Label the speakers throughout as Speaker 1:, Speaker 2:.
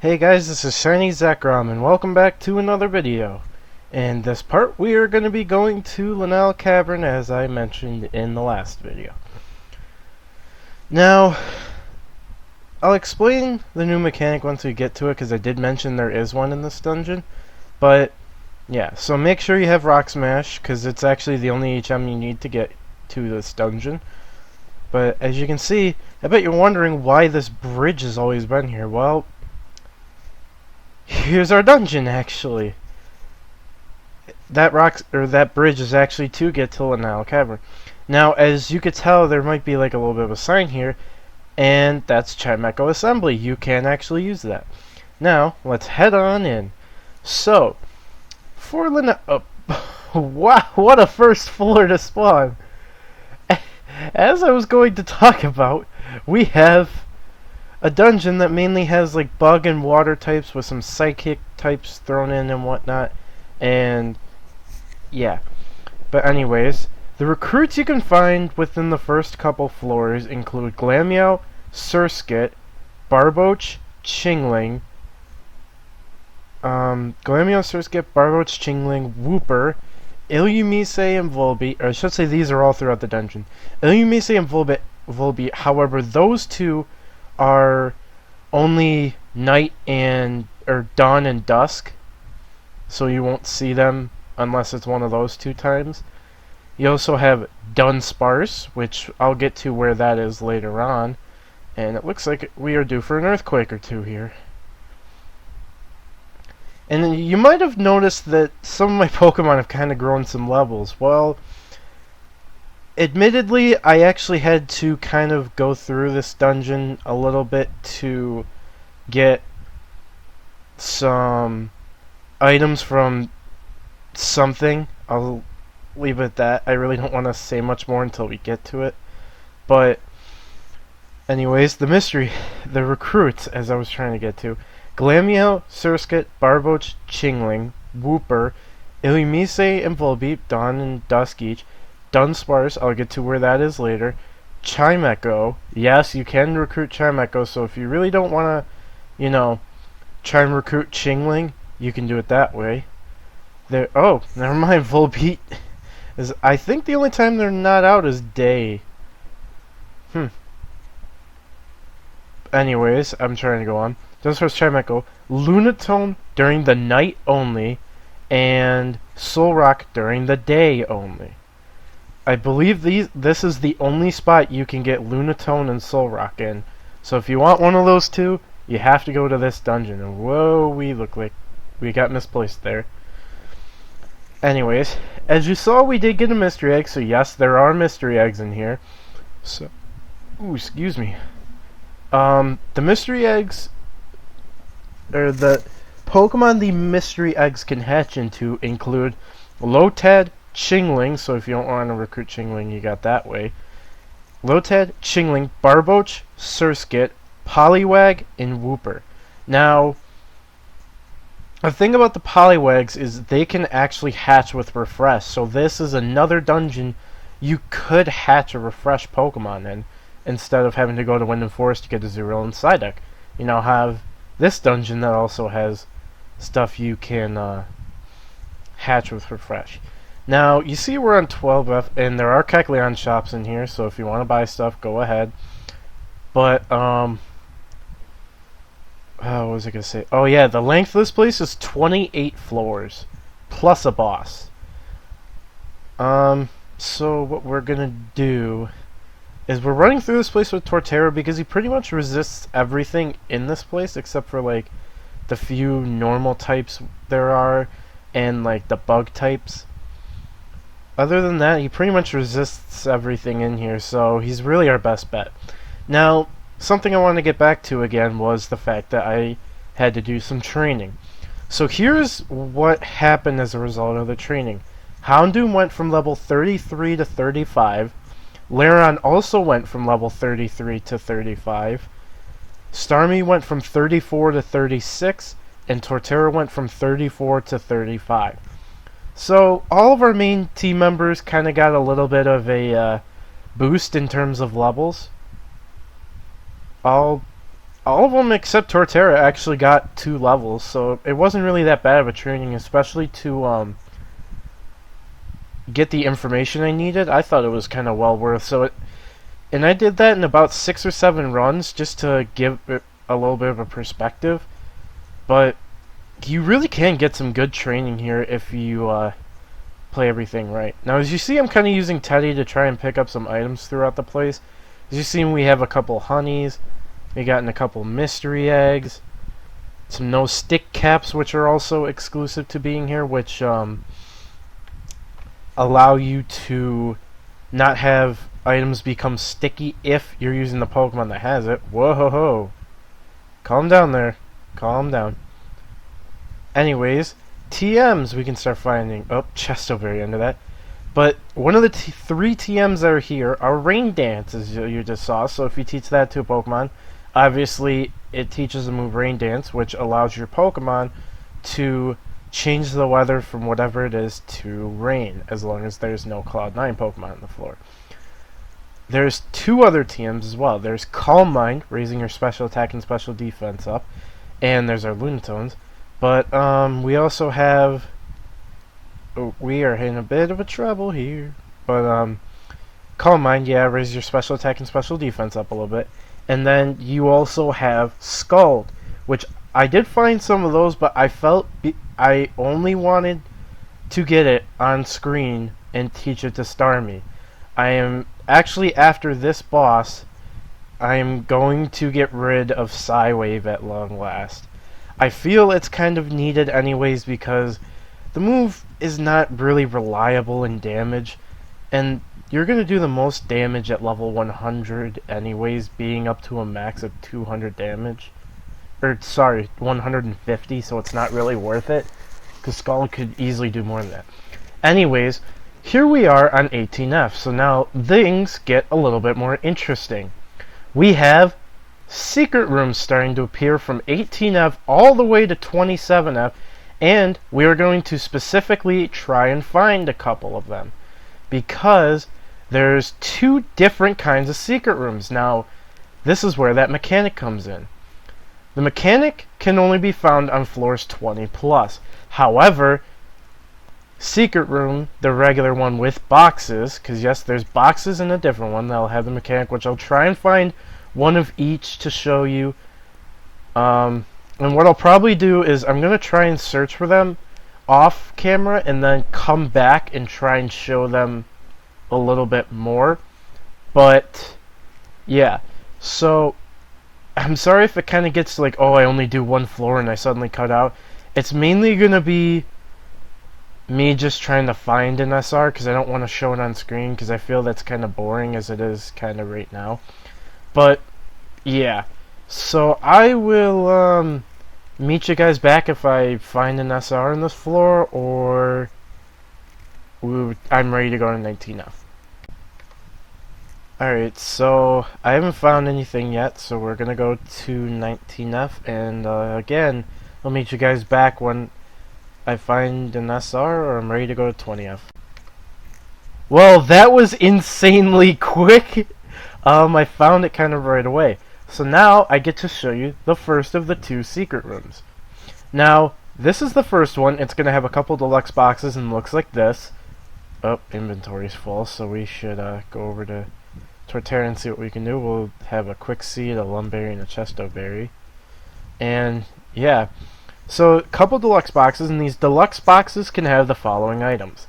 Speaker 1: Hey guys, this is Shiny Zekrom, and welcome back to another video. In this part, we are going to be going to Lenile Cavern, as I mentioned in the last video. Now, I'll explain the new mechanic once we get to it, because I did mention there is one in this dungeon. But, yeah, so make sure you have Rock Smash, because it's actually the only HM you need to get to this dungeon. But, as you can see, I bet you're wondering why this bridge has always been here. Well, here's our dungeon, actually. That bridge is actually to get to Lenile Cavern. Now, as you could tell, there might be like a little bit of a sign here, and that's Chimecho Assembly. You can actually use that. Now, let's head on in. So, for Lenile... wow, what a first floor to spawn! As I was going to talk about, we have a dungeon that mainly has like bug and water types with some psychic types thrown in and whatnot, and yeah. But anyways, the recruits you can find within the first couple floors include Glameow, Surskit, Barboach, Chingling, Wooper, Illumise, and Volbeat, or I should say these are all throughout the dungeon. Illumise and Volbeat, however, those two are only night or dawn and dusk, so you won't see them unless it's one of those two times. You also have Dunsparce, which I'll get to where that is later on, and it looks like we are due for an earthquake or two here. And you might have noticed that some of my Pokemon have kind of grown some levels. Well, admittedly, I actually had to kind of go through this dungeon a little bit to get some items from something. I'll leave it at that. I really don't want to say much more until we get to it. But anyways, the recruits, as I was trying to get to: Glameow, Surskit, Barboach, Chingling, Wooper, Illumise and Volbeat, dawn and dusk each. Dunsparce, I'll get to where that is later. Chimecho, yes, you can recruit Chimecho, so if you really don't want to, try and recruit Chingling, you can do it that way. Oh, never mind, Volbeat I think the only time they're not out is day. Anyways, I'm trying to go on. Dunsparce, Chimecho, Lunatone during the night only, and Solrock during the day only. I believe this is the only spot you can get Lunatone and Solrock in. So if you want one of those two, you have to go to this dungeon. And whoa, we look like we got misplaced there. Anyways, as you saw, we did get a mystery egg. So yes, there are mystery eggs in here. So, ooh, excuse me. The mystery eggs, or the Pokemon the mystery eggs can hatch into include Lotad, Chingling, so if you don't want to recruit Chingling, you got that way. Lotad, Chingling, Barboach, Surskit, Poliwag, and Wooper. Now, the thing about the Poliwags is they can actually hatch with Refresh, so this is another dungeon you could hatch a Refresh Pokemon in, instead of having to go to Wind and Forest to get a Zero and Psyduck. You now have this dungeon that also has stuff you can hatch with Refresh. Now, you see we're on 12F, and there are Kecleon shops in here, so if you want to buy stuff, go ahead. But, what was I going to say? Oh yeah, the length of this place is 28 floors, plus a boss. So what we're going to do is we're running through this place with Torterra because he pretty much resists everything in this place, except for, like, the few normal types there are, and, like, the bug types. Other than that, he pretty much resists everything in here, so he's really our best bet. Now, something I want to get back to again was the fact that I had to do some training. So here's what happened as a result of the training. Houndoom went from level 33 to 35. Lairon also went from level 33 to 35. Starmie went from 34 to 36, and Torterra went from 34 to 35. So, all of our main team members kind of got a little bit of a boost in terms of levels. I'll all of them except Torterra actually got 2 levels, so it wasn't really that bad of a training, especially to get the information I needed. I thought it was kind of well worth. And I did that in about 6 or 7 runs just to give it a little bit of a perspective. But you really can get some good training here if you play everything right. Now, as you see, I'm kind of using Teddy to try and pick up some items throughout the place. As you see, we have a couple honeys. We got a couple mystery eggs. Some no stick caps, which are also exclusive to being here, which allow you to not have items become sticky if you're using the Pokemon that has it. Whoa ho ho. Calm down there. Calm down. Anyways, TMs we can start finding. Oh, chest over here under that. But one of the 3 TMs that are here are Rain Dance, as you just saw. So if you teach that to a Pokemon, obviously it teaches the move Rain Dance, which allows your Pokemon to change the weather from whatever it is to rain, as long as there's no Cloud 9 Pokemon on the floor. There's 2 other TMs as well. There's Calm Mind, raising your special attack and special defense up, and there's our Lunatones. But we also have... Oh, we are in a bit of a trouble here. But Calm Mind, yeah, raise your special attack and special defense up a little bit. And then you also have Scald, which I did find some of those, but I felt I only wanted to get it on screen and teach it to Starmie. I am actually, after this boss, I am going to get rid of Psywave at long last. I feel it's kind of needed anyways because the move is not really reliable in damage, and you're going to do the most damage at level 100 anyways, being up to a max of 200 damage. Or, sorry, 150, so it's not really worth it, because Skull could easily do more than that. Anyways, here we are on 18F, so now things get a little bit more interesting. We have secret rooms starting to appear from 18F all the way to 27F, and we are going to specifically try and find a couple of them, because there's 2 different kinds of secret rooms. Now, this is where that mechanic comes in. The mechanic can only be found on floors 20 plus. However, secret room, the regular one with boxes, because yes, there's boxes in a different one that'll have the mechanic, which I'll try and find one of each to show you. And what I'll probably do is I'm going to try and search for them off camera and then come back and try and show them a little bit more. But yeah, so I'm sorry if it kind of gets like, oh, I only do 1 floor and I suddenly cut out. It's mainly going to be me just trying to find an SR because I don't want to show it on screen because I feel that's kind of boring as it is kind of right now. But yeah, so I will meet you guys back if I find an SR on this floor, or I'm ready to go to 19F. Alright, so I haven't found anything yet, so we're gonna go to 19F, and again, I'll meet you guys back when I find an SR or I'm ready to go to 20F. Well, that was insanely quick! I found it kind of right away. So now I get to show you the first of the 2 secret rooms. Now, this is the first one. It's going to have a couple deluxe boxes and looks like this. Oh, inventory's full, so we should go over to Torterra and see what we can do. We'll have a quick seed, a lumberry, and a chesto berry. And yeah, so a couple deluxe boxes, and these deluxe boxes can have the following items.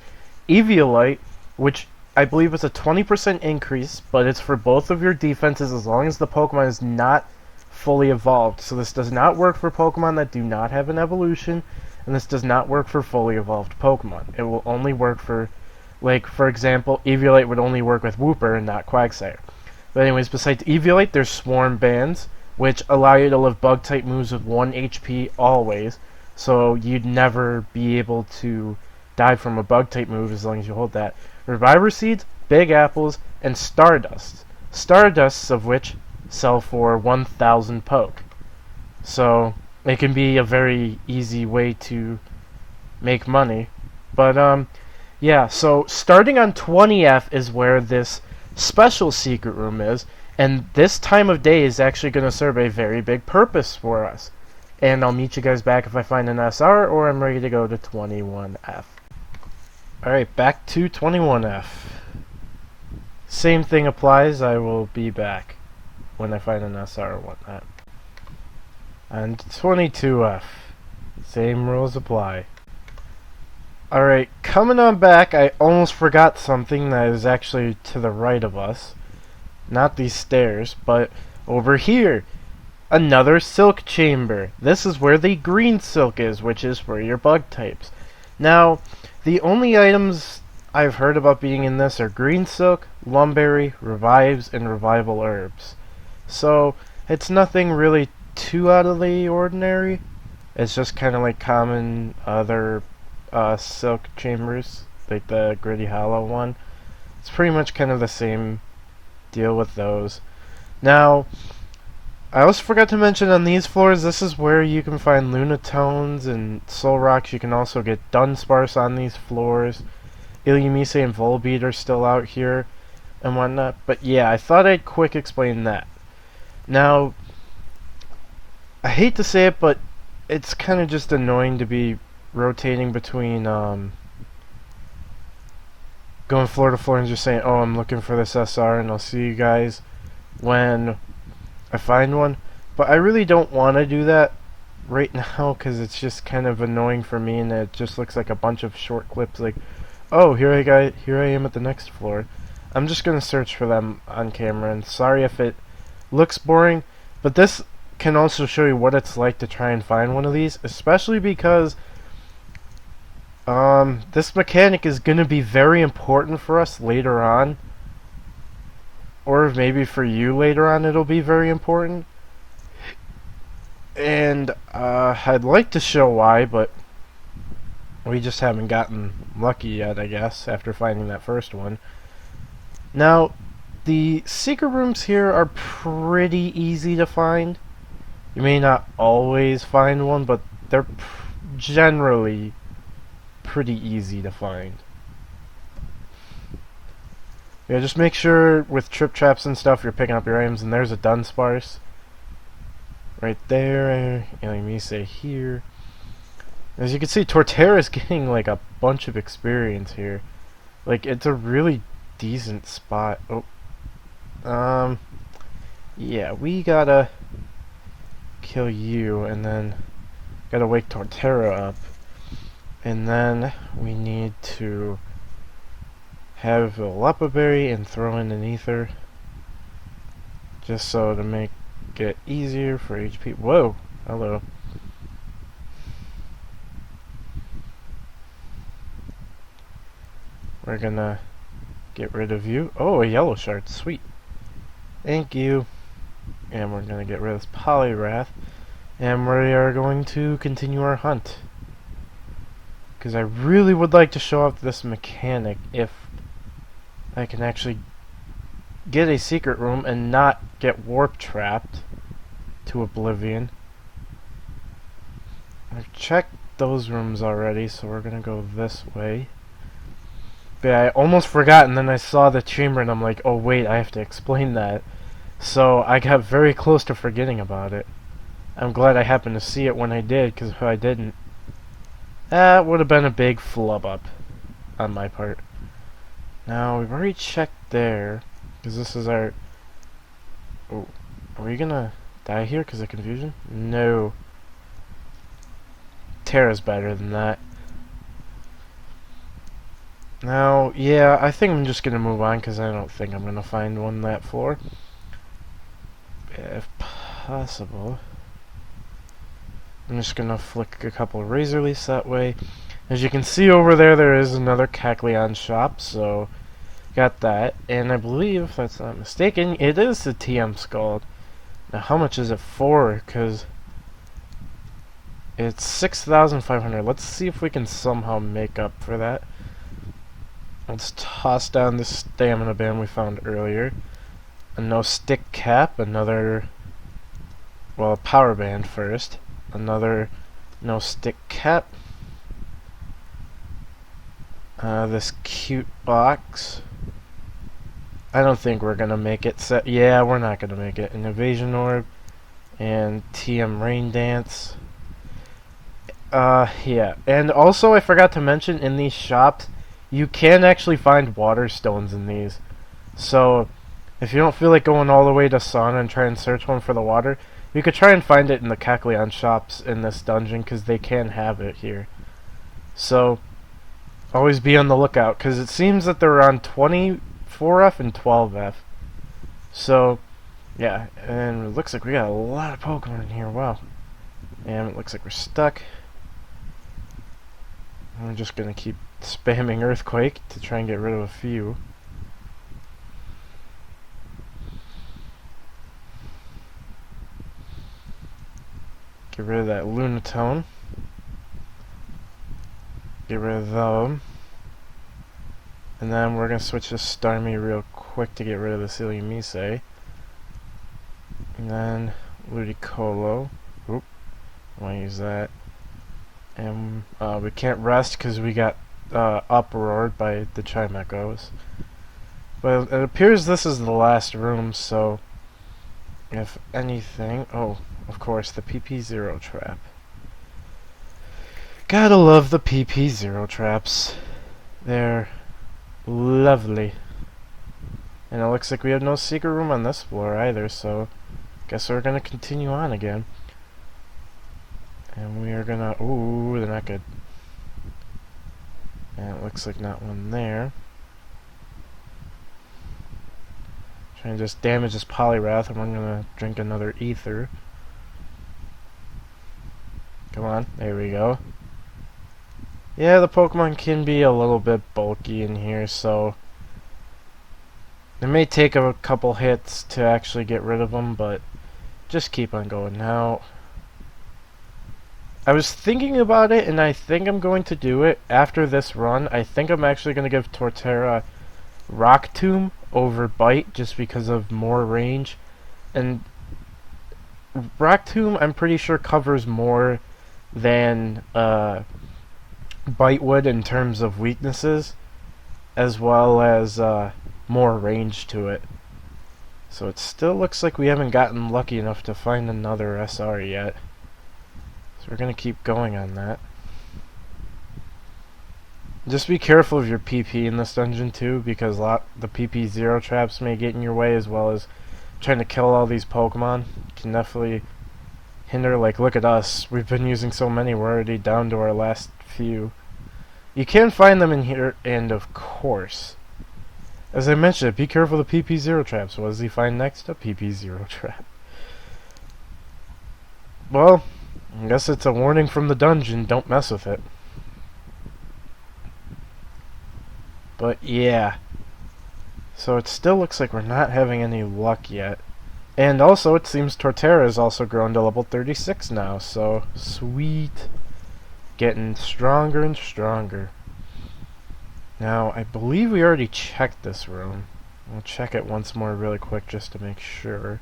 Speaker 1: Eviolite, which I believe is a 20% increase, but it's for both of your defenses as long as the Pokemon is not fully evolved. So this does not work for Pokemon that do not have an evolution, and this does not work for fully evolved Pokemon. It will only work for, like, for example, Eviolite would only work with Wooper and not Quagsire. But anyways, besides Eviolite, there's Swarm Bands, which allow you to live Bug-type moves with 1 HP always, so you'd never be able to die from a Bug-type move as long as you hold that. Reviver Seeds, Big Apples, and Stardusts. Stardusts of which sell for 1,000 poke. So it can be a very easy way to make money. But yeah, so starting on 20F is where this special secret room is. And this time of day is actually going to serve a very big purpose for us. And I'll meet you guys back if I find an SR or I'm ready to go to 21F. Alright, back to 21F. Same thing applies, I will be back when I find an SR or whatnot. And 22F. Same rules apply. Alright, coming on back, I almost forgot something that is actually to the right of us. Not these stairs, but over here. Another silk chamber. This is where the green silk is, which is for your bug types. Now, the only items I've heard about being in this are green silk, lumberry, revives, and revival herbs. So, it's nothing really too out of the ordinary. It's just kind of like common other silk chambers, like the gritty hollow one. It's pretty much kind of the same deal with those. Now, I also forgot to mention on these floors, this is where you can find Lunatones and Soul Rocks. You can also get Dunsparce on these floors. Illumise and Volbeat are still out here and whatnot. But yeah, I thought I'd quick explain that. Now, I hate to say it, but it's kind of just annoying to be rotating between going floor to floor and just saying, oh, I'm looking for this SR and I'll see you guys when I find one. But I really don't want to do that right now because it's just kind of annoying for me, and it just looks like a bunch of short clips like, oh, here I am at the next floor. I'm just going to search for them on camera, and sorry if it looks boring, but this can also show you what it's like to try and find one of these, especially because this mechanic is going to be very important for us later on, or maybe for you later on it'll be very important. And I'd like to show why, but we just haven't gotten lucky yet, I guess, after finding that first one. Now, the secret rooms here are pretty easy to find. You may not always find one, but they're generally pretty easy to find. Yeah, just make sure with trip traps and stuff you're picking up your items, and there's a Dunsparce. Right there, Illumise here. As you can see, Torterra is getting like a bunch of experience here. Like, it's a really decent spot. Oh. Yeah, we gotta kill you, and then gotta wake Torterra up. And then we need to have a Lepa Berry and throw in an Ether. Just so to make it easier for HP. Whoa! Hello. We're gonna get rid of you. Oh, a yellow shard. Sweet. Thank you. And we're gonna get rid of this Poliwrath. And we are going to continue our hunt. Because I really would like to show off this mechanic if I can actually get a secret room and not get warp trapped to oblivion. I've checked those rooms already, so we're gonna go this way. But I almost forgot, and then I saw the chamber and I'm like, oh wait, I have to explain that. So I got very close to forgetting about it. I'm glad I happened to see it when I did, because if I didn't, that would have been a big flub up on my part. Now, we've already checked there, because this is our... Oh, are we gonna die here because of confusion? No. Terra's better than that. Now, yeah, I think I'm just gonna move on, because I don't think I'm gonna find one on that floor. If possible. I'm just gonna flick a couple of Razor Leafs that way. As you can see over there, there is another Kecleon shop, so got that. And I believe, if that's not mistaken, it is the TM Scald. Now, how much is it for? Because it's 6,500. Let's see if we can somehow make up for that. Let's toss down the stamina band we found earlier. A no stick cap, another, well, a power band first. Another no stick cap. This cute box. I don't think we're gonna make it. Yeah, we're not gonna make it. An evasion orb and TM rain dance. Yeah. And also, I forgot to mention, in these shops, you can actually find water stones in these. So, if you don't feel like going all the way to Sauna and try and search one for the water, you could try and find it in the Kecleon shops in this dungeon, because they can have it here. So, always be on the lookout, because it seems that they're on 24F and 12F. So, yeah, and it looks like we got a lot of Pokemon in here, wow. And it looks like we're stuck. I'm just gonna keep spamming Earthquake to try and get rid of a few. Get rid of that Lunatone. Get rid of them. And then we're gonna switch to Starmie real quick to get rid of the Mise. And then Ludicolo. Oop. I wanna use that. And we can't rest because we got uproared by the Chimechoes. But it appears this is the last room, so if anything... Oh, of course, the PP0 trap. Gotta love the PP0 traps. They're lovely. And it looks like we have no secret room on this floor either, so guess we're gonna continue on again. And we are gonna... Ooh, they're not good. And it looks like not one there. Trying to just damage this Poliwrath, and we're gonna drink another Ether. Come on, there we go. Yeah, the Pokemon can be a little bit bulky in here, so it may take a couple hits to actually get rid of them, but just keep on going. Now, I was thinking about it, and I think I'm going to do it after this run. I think I'm actually going to give Torterra Rock Tomb over Bite, just because of more range. And Rock Tomb, I'm pretty sure, covers more than Bite would in terms of weaknesses, as well as more range to it. So it still looks like we haven't gotten lucky enough to find another SR yet. So we're going to keep going on that. Just be careful of your PP in this dungeon too, because the PP0 traps may get in your way, as well as trying to kill all these Pokemon. Can definitely hinder. Like, look at us. We've been using so many, we're already down to our last few. You can find them in here, and of course, as I mentioned, be careful of the PP0 traps. What does he find next? A PP0 trap. Well, I guess it's a warning from the dungeon, don't mess with it. But yeah. So it still looks like we're not having any luck yet. And also, it seems Torterra has also grown to level 36 now, so sweet. Getting stronger and stronger. Now, I believe we already checked this room. We'll check it once more really quick just to make sure.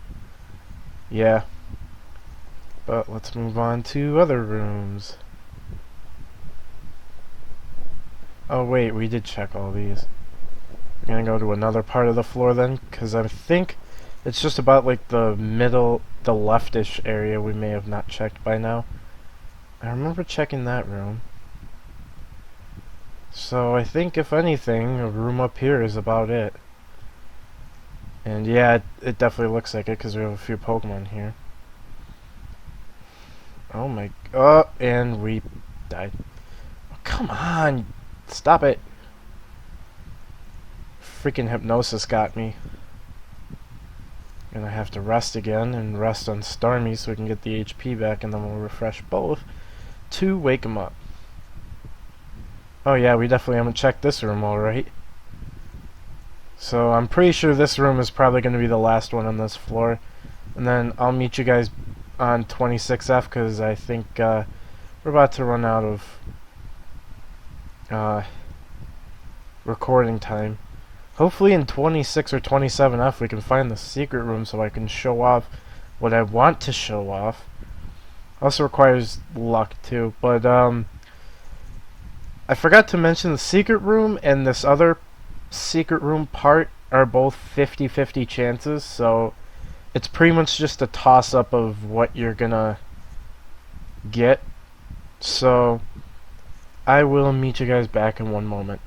Speaker 1: Yeah. But let's move on to other rooms. Oh wait, we did check all these. We're gonna go to another part of the floor then, because I think it's just about like the middle, the leftish area we may have not checked by now. I remember checking that room. So I think, if anything, a room up here is about it. And yeah, it definitely looks like it, because we have a few Pokemon here. Oh my... Oh, and we died. Oh, come on! Stop it! Freaking Hypnosis got me. Gonna have to rest again, and rest on Starmie so we can get the HP back, and then we'll refresh both to wake him up. Oh yeah, we definitely haven't checked this room alright. So I'm pretty sure this room is probably going to be the last one on this floor. And then I'll meet you guys on 26F, because I think we're about to run out of recording time. Hopefully in 26 or 27F we can find the secret room so I can show off what I want to show off. Also requires luck too, but I forgot to mention the secret room and this other secret room part are both 50-50 chances, so it's pretty much just a toss-up of what you're gonna get. So I will meet you guys back in one moment.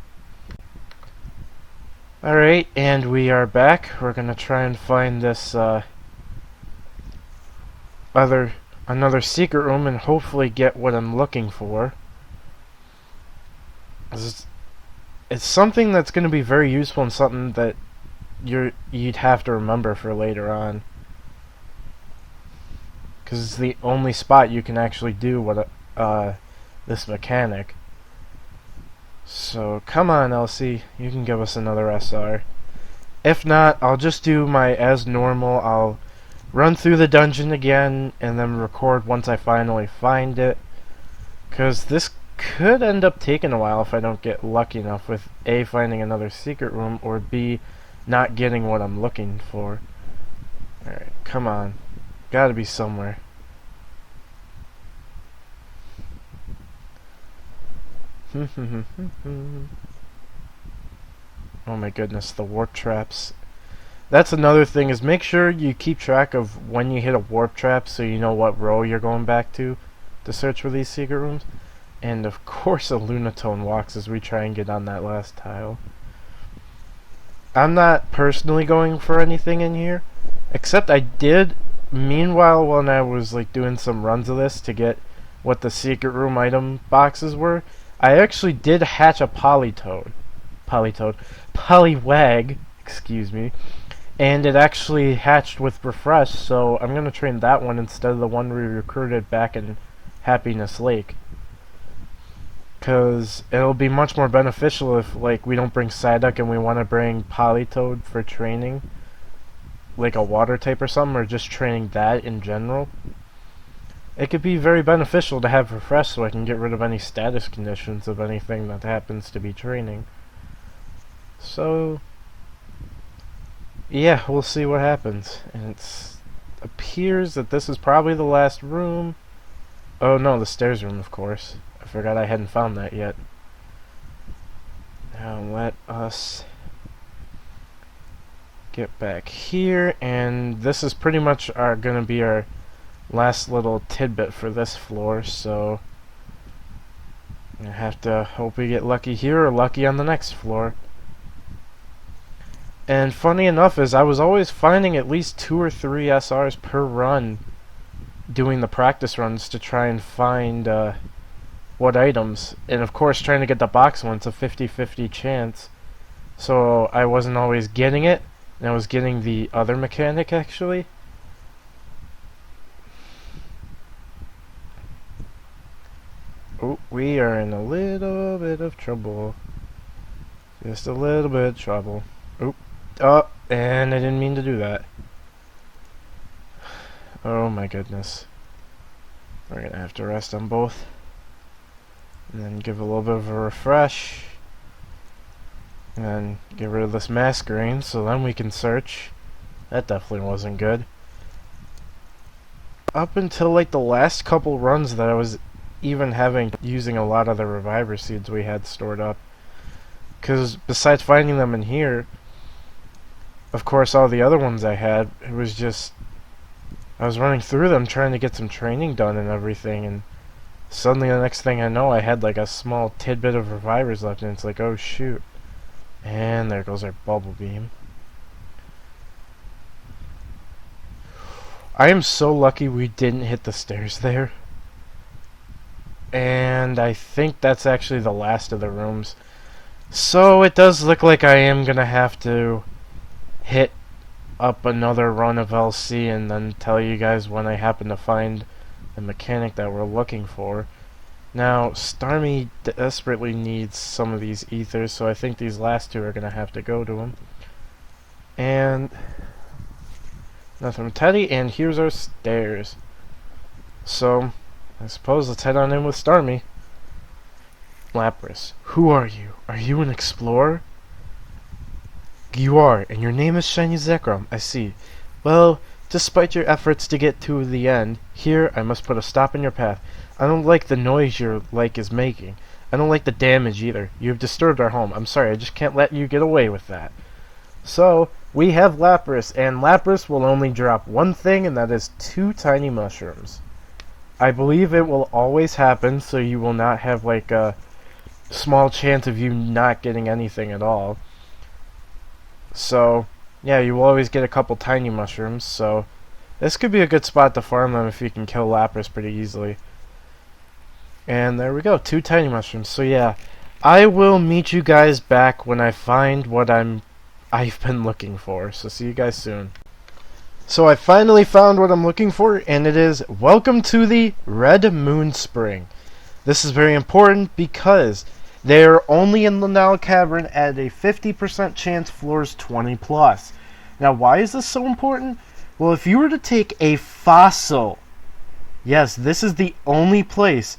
Speaker 1: Alright, and we are back. We're gonna try and find this another secret room and hopefully get what I'm looking for. It's something that's gonna be very useful and something that you'd have to remember for later on. Because it's the only spot you can actually do what this mechanic. So come on, Elsie, you can give us another SR. If not, I'll just do my as normal. I'll run through the dungeon again and then record once I finally find it. Because this could end up taking a while if I don't get lucky enough with A, finding another secret room, or B, not getting what I'm looking for. Alright, come on. Gotta be somewhere. Oh my goodness, the warp traps. That's another thing, is make sure you keep track of when you hit a warp trap so you know what row you're going back to search for these secret rooms. And of course a Lunatone walks as we try and get on that last tile. I'm not personally going for anything in here, except I did, meanwhile, when I was like doing some runs of this to get what the secret room item boxes were, I actually did hatch a Poliwag, excuse me, and it actually hatched with Refresh, so I'm going to train that one instead of the one we recruited back in Happiness Lake. Because it'll be much more beneficial if, like, we don't bring Psyduck and we want to bring Politoed for training, like a water type or something, or just training that in general. It could be very beneficial to have Refresh so I can get rid of any status conditions of anything that happens to be training. So, yeah, we'll see what happens. And it appears that this is probably the last room. Oh no, the stairs room, of course. I forgot I hadn't found that yet. Now let us get back here, and this is pretty much gonna be our last little tidbit for this floor, so I have to hope we get lucky here or lucky on the next floor. And funny enough is I was always finding at least 2 or 3 SRs per run doing the practice runs to try and find what items, and of course trying to get the box one, it's a 50-50 chance, so I wasn't always getting it, and I was getting the other mechanic actually. Oh, we are in a little bit of trouble. Just a little bit of trouble. Oop. Oh, and I didn't mean to do that. Oh my goodness. We're gonna have to rest on both. And then give a little bit of a refresh. And then get rid of this masquerade so then we can search. That definitely wasn't good. Up until like the last couple runs that I was even using a lot of the reviver seeds we had stored up, because besides finding them in here, of course all the other ones I had, it was just I was running through them trying to get some training done and everything, and suddenly the next thing I know I had like a small tidbit of revivers left, and it's like, oh shoot, and there goes our bubble beam. I am so lucky we didn't hit the stairs there. And I think that's actually the last of the rooms. So it does look like I am going to have to hit up another run of LC and then tell you guys when I happen to find the mechanic that we're looking for. Now, Starmie desperately needs some of these ethers, so I think these last 2 are going to have to go to him. And nothing from Teddy, and here's our stairs. So I suppose let's head on in with Starmie. Lapras, who are you? Are you an explorer? You are, and your name is Shiny Zekrom, I see. Well, despite your efforts to get to the end, here I must put a stop in your path. I don't like the noise your lake is making. I don't like the damage either. You have disturbed our home. I'm sorry, I just can't let you get away with that. So, we have Lapras, and Lapras will only drop one thing, and that is 2 tiny mushrooms. I believe it will always happen, so you will not have like a small chance of you not getting anything at all. So, yeah, you will always get a couple tiny mushrooms, so this could be a good spot to farm them if you can kill Lapras pretty easily. And there we go, 2 tiny mushrooms. So yeah, I will meet you guys back when I find what I've been looking for. So see you guys soon. So I finally found what I'm looking for, and it is welcome to the Red Moon Spring. This is very important because they are only in Lenile Cavern at a 50% chance floors 20 plus. Now why is this so important? Well, if you were to take a fossil, yes, this is the only place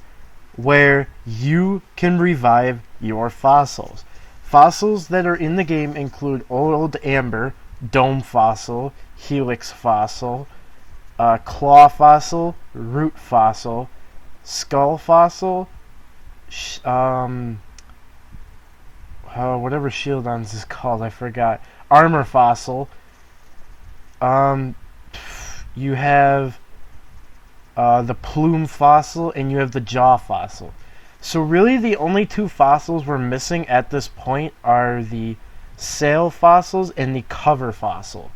Speaker 1: where you can revive your fossils. Fossils that are in the game include Old Amber, Dome Fossil, Helix Fossil, Claw Fossil, Root Fossil, Skull Fossil, whatever Shieldon's is called, I forgot. Armor Fossil. You have the Plume Fossil, and you have the Jaw Fossil. So really the only 2 fossils we're missing at this point are the Sail Fossils and the Cover Fossil.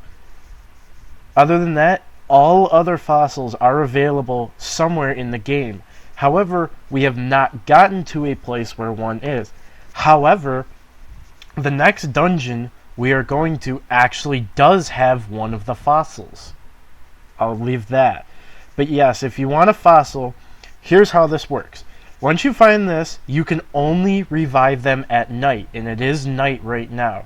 Speaker 1: Other than that, all other fossils are available somewhere in the game. However, we have not gotten to a place where one is. However, the next dungeon we are going to actually does have one of the fossils. I'll leave that. But yes, if you want a fossil, here's how this works. Once you find this, you can only revive them at night, and it is night right now.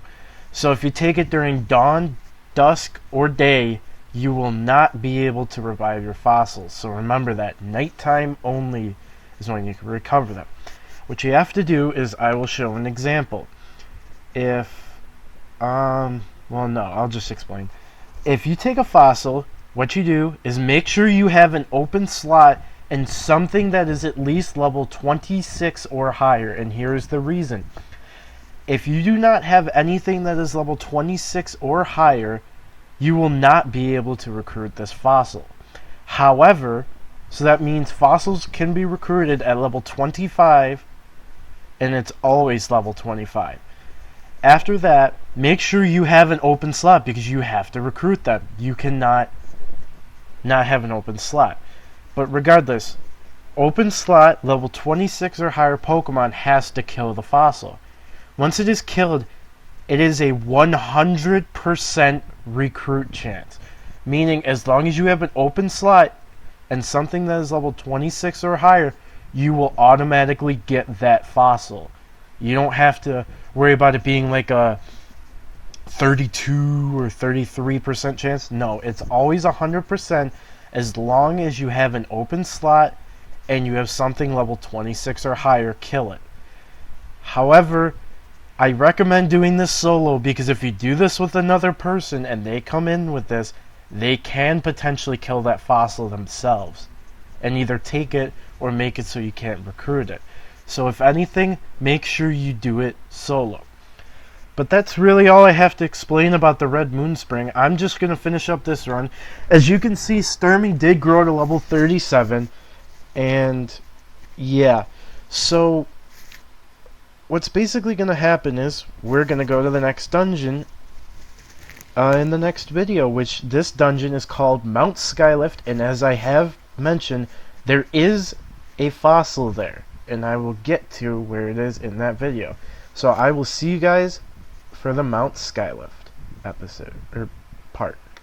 Speaker 1: So if you take it during dawn, dusk, or day, you will not be able to revive your fossils. So remember that nighttime only is when you can recover them. What you have to do is, I will show an example. Well no, I'll just explain. If you take a fossil, what you do is make sure you have an open slot and something that is at least level 26 or higher, and here's the reason. If you do not have anything that is level 26 or higher, you will not be able to recruit this fossil. However, so that means fossils can be recruited at level 25, and it's always level 25. After that, make sure you have an open slot because you have to recruit them. You cannot not have an open slot. But regardless, open slot, level 26 or higher Pokemon has to kill the fossil. Once it is killed, it is a 100% recruit chance. Meaning, as long as you have an open slot and something that is level 26 or higher, you will automatically get that fossil. You don't have to worry about it being like a 32 or 33% chance. No, it's always 100% as long as you have an open slot and you have something level 26 or higher, kill it. However, I recommend doing this solo because if you do this with another person and they come in with this, they can potentially kill that fossil themselves and either take it or make it so you can't recruit it. So if anything, make sure you do it solo. But that's really all I have to explain about the Red Moon Spring. I'm just going to finish up this run. As you can see, Starmie did grow to level 37. And yeah, so what's basically going to happen is we're going to go to the next dungeon in the next video, which this dungeon is called Mount Skylift. And as I have mentioned, there is a fossil there. And I will get to where it is in that video. So I will see you guys for the Mount Skylift episode, or part.